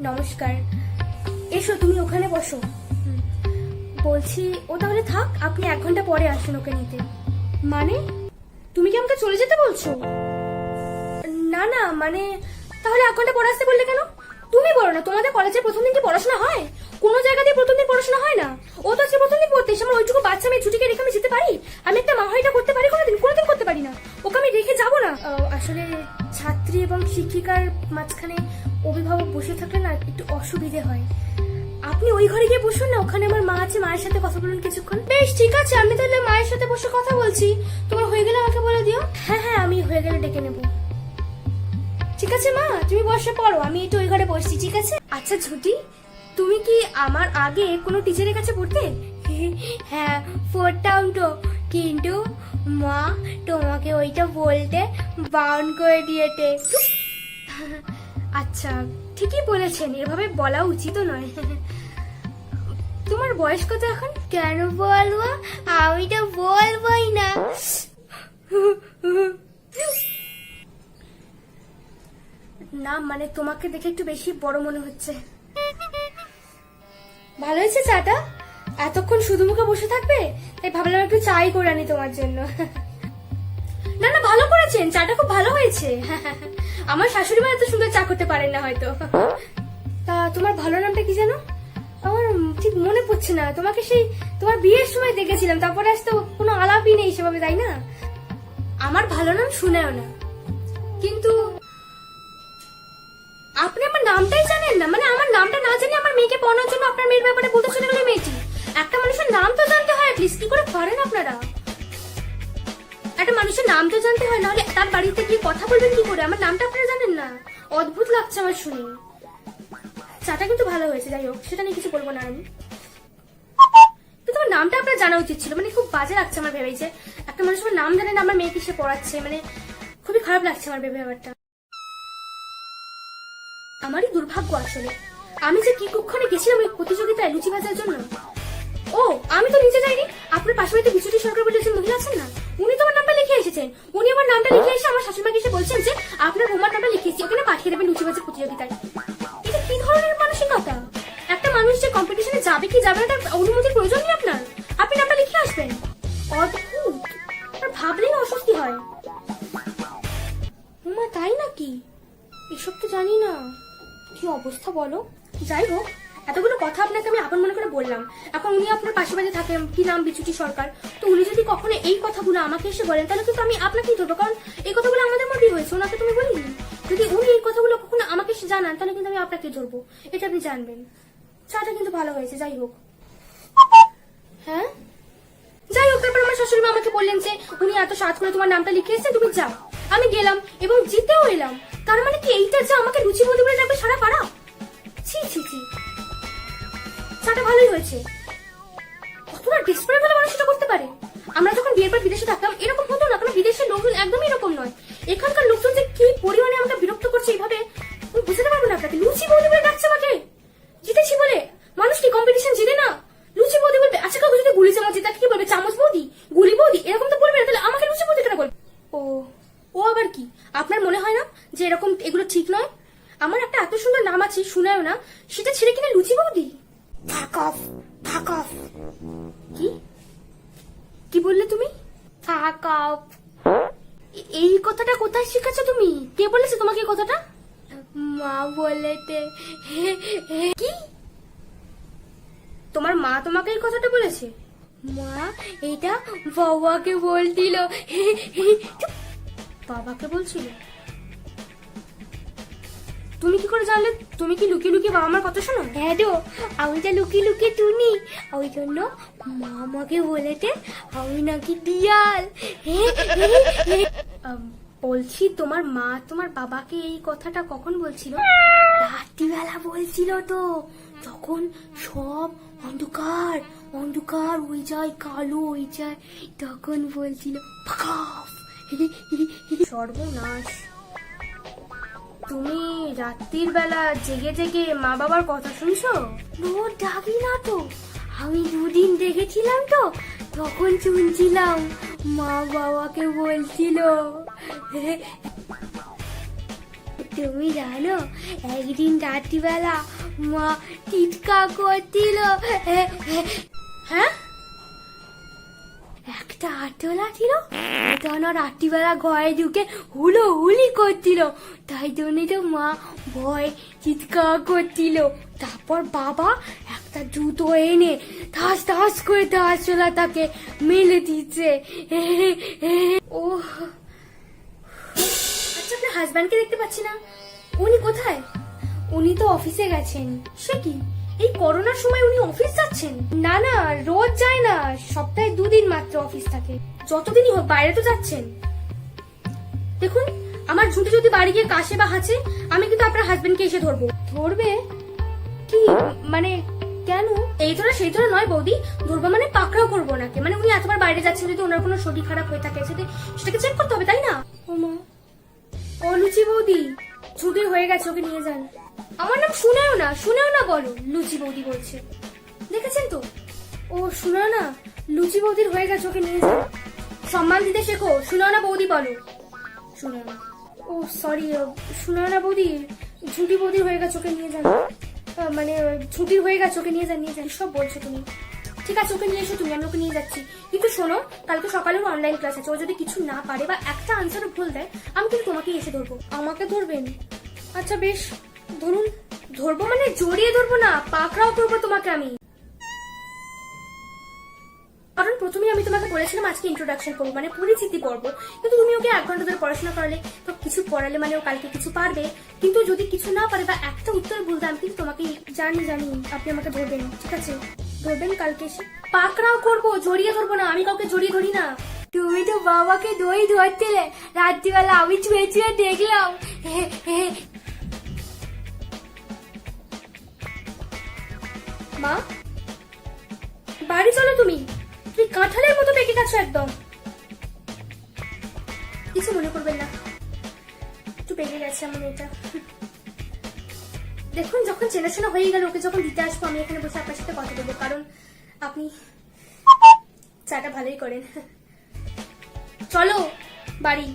নমস্কার। এসো, তুমি ওখানে বসো। বলছি ও তাহলে থাক, আপনি 1 ঘন্টা পরে আসুন ওকে নিতে। মানে তুমি কি আমাকে চলে যেতে বলছো? না না, মানে তাহলে 1 ঘন্টা পরে আসতে বললে কেন? তুমি বলো না, তোমাদের কলেজের প্রথম দিন কি পড়াশোনা হয়? কোনো জায়গা দিয়ে প্রথম দিন পড়াশোনা হয় না। ও তো আজকে প্রথম দিন পড়তে এসে আমার ওইটুকু বাচ্চা মেয়ে ছুটিকে রেখে আমি যেতে পারি? আমি একটা মা হয়ে এটা করতে পারি? কোনোদিন করতে পারি না। ওকে আমি রেখে যাবো না। আসলে ছাত্রী এবং শিক্ষিকার মাঝখানে অভিভাবক বসে থাকলে না একটু অসুবিধে হয়। আপনি ওই ঘরে গিয়ে বসুন না, ওখানে আমার মা আছে, মায়ের সাথে কথা বলুন কিছুক্ষণ। বেশ ঠিক আছে, আমি তাহলে মায়ের সাথে বসে কথা বলছি। তোমার হয়ে গেলে আমাকে বলে দিও। হ্যাঁ হ্যাঁ, আমি হয়ে গেলে ডেকে নেবো। ঠিক আছে মা, তুমি বসে পড়ো, আমি একটু ওই ঘরে বসছি। ঠিক আছে। আচ্ছা ঝুটি, তুমি কি আমার আগে কোনো টিচারের কাছে পড়তে? হ্যাঁ পড়তাম তো, কিন্তু মা তোমাকে ওইটা বলতে বারণ করে দিয়েছে। আচ্ছা ঠিকই বলেছেন, এভাবে বলা উচিত নয়। তোমার বয়স কত এখন? কেন বলবো, আমি তো বলবোই না। না মানে তোমাকে দেখে একটু বেশি বড় মনে হচ্ছে। ভালো হয়েছে চাটা? এতক্ষণ শুধু মুখে বসে থাকবে, তাই ভাবলাম একটু চাই করে আনি তোমার জন্য। না না, ভালো করেছেন, চাটা খুব ভালো হয়েছে। আমার শাশুড়ি মা এত সুন্দর চা করতে পারেন না হয়তো। তা তোমার ভালো নামটা কি জানো? আমার ঠিক মনে পড়ছে না। তোমাকে সেই তোমার বিয়ের সময় দেখেছিলাম, তারপরে আজ তো কোনো আলাপই নেই সেভাবে, তাই না? আমার ভালো নাম শুনেও না, কিন্তু আপনি আমার নামটাই জানেন না? মানে আমার নামটা না জানি আমার মেয়েকে পড়ানোর জন্য আপনার মেয়ের ব্যাপারে বলতে চলে গেলে মেয়েটি। একটা মানুষের নাম তো জানতে হয় অ্যাটলিস্ট। কি করে পারেন আপনারা? একটা মানুষের নাম তো জানতে হয়, নাহলে তার বাড়িতে গিয়ে কথা বলবেন কি করে? আমার নামটা আপনারা জানেন না? অদ্ভুত লাগছে আমার শুনে। চাটা কিন্তু ভালো হয়েছে, যাই হোক সেটা নিয়ে কিছু বলবো না আমি। কিন্তু আমার নামটা আপনার জানা উচিত ছিল। মানে খুব বাজে লাগছে আমার ভেবেই যে একটা মানুষ আমার নাম জানে না, আমার মেয়েকে সে পড়াচ্ছে। মানে খুবই খারাপ লাগছে আমার ভেবে ব্যাপারটা। আমারই দুর্ভাগ্য আসলে। আমি যে কি কুক্ষণে গেছিলাম ওই প্রতিযোগিতায় লুচি ভাজার জন্য। ও আমি তো নিচে যাইনি। আপনার পাশে বাড়িতে বিচুটি সরকার বলে একজন মহিলা আছেন না, উনি তো আমার নামটা লিখে এসেছেন। উনি আমার নামটা লিখে এসে আমার শাশুড়িমাকে এসে বলছেন যে আপনার বৌমার নামটা লিখেছি, ওখানে পাঠিয়ে দেবেন লুচি ভাজার প্রতিযোগিতায়। এটা কি ধরনের মানসিকতা? একটা মানুষ যে কম্পিটিশনে যাবে কি যাবে না তার অনুমতির প্রয়োজন নেই আপনার? আপনি নামটা লিখে আসবেন। অদ্ভুত, আর ভাবলেই অস্বস্তি হয়। মা তাই নাকি? এসব তো জানি না। কি অবস্থা বলো। যাই হোক, এতগুলো কথা আপনাকে আমি আপন মনে করে বললাম। এখন উনি আপনার পাশে বাড়ি থাকেন, কি নাম বিচুটি সরকার। তো উনি যদি কখনো এই কথাগুলো আমাকে এসে বলেন, তাহলে কিন্তু আমি আপনাকেই ধরবো, কারণ এই কথাগুলো আমাদের মধ্যেই হয়েছে, ওনাকে তুমি বলিনি। যদি উনি এই কথাগুলো কখনো আমাকে এসে জানান, তাহলে কিন্তু আমি আপনাকে ধরবো, এটা আপনি জানবেন। চাটা কিন্তু ভালো হয়েছে, যাই হোক। হ্যাঁ যাই হোক, তারপর আমার শাশুড়ি মা আমাকে বললেন যে উনি এত সাজ করে তোমার নামটা লিখে এসেছেন, তুমি যাও। আমি গেলাম এবং জিতেও এলাম। তার মানে কি এইটা যে আমাকে রুচি বৌদি বলে ডাকবে সারা পাড়া? ছি ছি ছি। চাটা ভালোই হয়েছে। কতটা ডেসপারেট হলে মানুষ এটা করতে পারে? আমরা যখন বিয়ের পর বিদেশে থাকতাম এরকম হতো না, কারণ বিদেশের লোকজন একদমই এরকম নয়। এখানকার লোকজন যে কি পরিমাণে আমাকে বিরক্ত করছে এইভাবে আমি বুঝতে পারবো না। আপনাকে লুচি বৌদি বলে ডাকছে আমাকে, জিতেছি বলে। মানুষ কি কম্পিটিশন জিতে না? লুচি বৌদি বলবে। আচ্ছা কাউকে যদি গুলি চামচ তাকে কি বলবে? চামচ বৌদি, গুলি বৌদি, এরকম তো বলবে না। তাহলে আমাকে লুচি বৌদি কেন বলবে? ও ও আবার কি? আপনার মনে হয় না যে এরকম এগুলো ঠিক নয়? আমার একটা এত সুন্দর নাম আছে, শুনায়ও না, সেটা ছেড়ে কিনা লুচি বৌদি? ফাক অফ, ফাক অফ। কি কি বললে তুমি? ফাক অফ। এই কথাটা কোথায় শিখেছো তুমি? কে বলেছে তোমাকে এই কথাটা? মা বলেতে। কি? তোমার মা তোমাকে এই কথাটা বলেছে? মা এটা বাবাকে বলছিল। বাবাকে বলছিল? তুমি কি করে জানলে? তুমি কি লুকিয়ে লুকিয়ে বাবা মার কথা শোনো? হ্যাঁ তো, আমি তো লুকিয়ে লুকিয়ে শুনি। ওই জন্য মা আমাকে বলেছে আমি নাকি দিয়াল। বলছি তোমার মা তোমার বাবাকে এই কথাটা কখন বলছিল? রাত্রিবেলা বলছিল তো, তখন সব অন্ধকার অন্ধকার হয়ে যায়, কালো হয়ে যায়, তখন বলছিল। সর্বনাশ, তুমি রাত্রির বেলা জেগে জেগে মা বাবার কথা শুনছো? রোজ ডাকি না তো, আমি 2 দিন দেখেছিলাম তো, তখন শুনছিলাম মা বাবাকে বলছিল। তুমি জানো একদিন রাত্রিবেলা মা টিটকা করছিল। হ্যাঁ, একটা আটলা ছিল, তখন আর রাত্রিবেলা ঘরে ঢুকে হুলো হুলি করছিল, তাই জন্য তো মা ভয় চিৎকার করছিল। তারপর বাবা একটা জুতো এনে ধাস ধাস করে আটলা তাকে মেলে দিচ্ছে। ও আচ্ছা, আপনার হাজব্যান্ডকে দেখতে পাচ্ছি না, উনি কোথায়? উনি তো অফিসে গেছেন। সে কি, এই করোনার সময় উনি অফিস যাচ্ছেন? না না, রোজ যায় না, সপ্তাহে 2 দিন মাত্র অফিস থাকে। যতদিনই হোক বাইরে তো যাচ্ছেন। দেখুন, আমার ঝুঁটি যদি বাড়ি গিয়ে কাশে বা হাঁচে, আমি কিন্তু আপনার হাজবেন্ডকে এসে ধরবো। ধরবে কি মানে, কেন? এই ধরা সেই ধরা নয় বৌদি, ধরবো মানে পাকড়াও করবো ওনাকে। মানে উনি এতবার বাইরে যাচ্ছেন, যদি ওনার কোনো শরীর খারাপ হয়ে থাকে সেটাকে চেক করতে হবে, তাই না? ওমা, ও লুচি বৌদি, ছুটি হয়ে গেছে, ওকে নিয়ে যান। আমার নাম শুনেও না বলো, লুচি বৌদি বলছে, দেখেছেন তো? ও শুনেও না, লুচি বৌদির হয়ে গেছে, ওকে নিয়ে যান। সম্মান দিতে শেখো, শুনেও না বৌদি বলো। শুনেও না, ও সরি, শুনেও না বৌদি, ঝুঁটি বৌদির হয়ে গেছে, ওকে নিয়ে যান। মানে ছুটির হয়ে গেছে, ওকে নিয়ে যান। সব বলছো তুমি, ঠিক আছে, ওকে নিয়ে এসো তুমি, আমি ওকে নিয়ে যাচ্ছি। কিন্তু শোনো, কালকে সকালে ওর অনলাইন ক্লাস আছে, ও যদি কিছু না পারে বা একটা আনসারও ভুল দেয়, আমি কিন্তু তোমাকেই এসে ধরবো। আমাকে ধরবেন? আচ্ছা বেশ, ধরুন। ধরবো মানে জড়িয়ে ধরবো না, পাকড়াও করবো তোমাকে আমি। কারণ প্রথমেই আমি তোমাকে বলেছিলাম আজকে ইন্ট্রোডাকশন করবো, মানে পরিচিতি পর্ব, কিন্তু তুমি ওকে 1 ঘন্টা ধরে পড়াশোনা করালে, তো কিছু পড়ালে মানে ও কালকে কিছু পারবে। কিন্তু যদি কিছু না পারে বা একটা উত্তর ভুল দেয়, আমি কিন্তু তোমাকে জানি, আপনি আমাকে ধরবেন, ঠিক আছে? ধরবেন কালকে এসে, পাকড়াও করবো, জড়িয়ে ধরবো না, আমি কাউকে জড়িয়ে ধরি না। তুমি তো বাবাকে দই ধরছিলে রাত্রিবেলা, আমি ছুঁয়ে ছুঁয়ে দেখলাম। মা, বাড়ি চলো তুমি কাঁঠালের মতো পেকে গেছো একদম। কিছু মনে করবেন না, একটু পেকে গেছে আমার মেয়েটা। দেখুন, যখন চেনাশোনা হয়ে গেল, ওকে যখন দিতে আসবো, আমি এখানে বসে আপনার সাথে কথা বলবো, কারণ আপনি চাটা ভালোই করেন। চলো বাড়ি।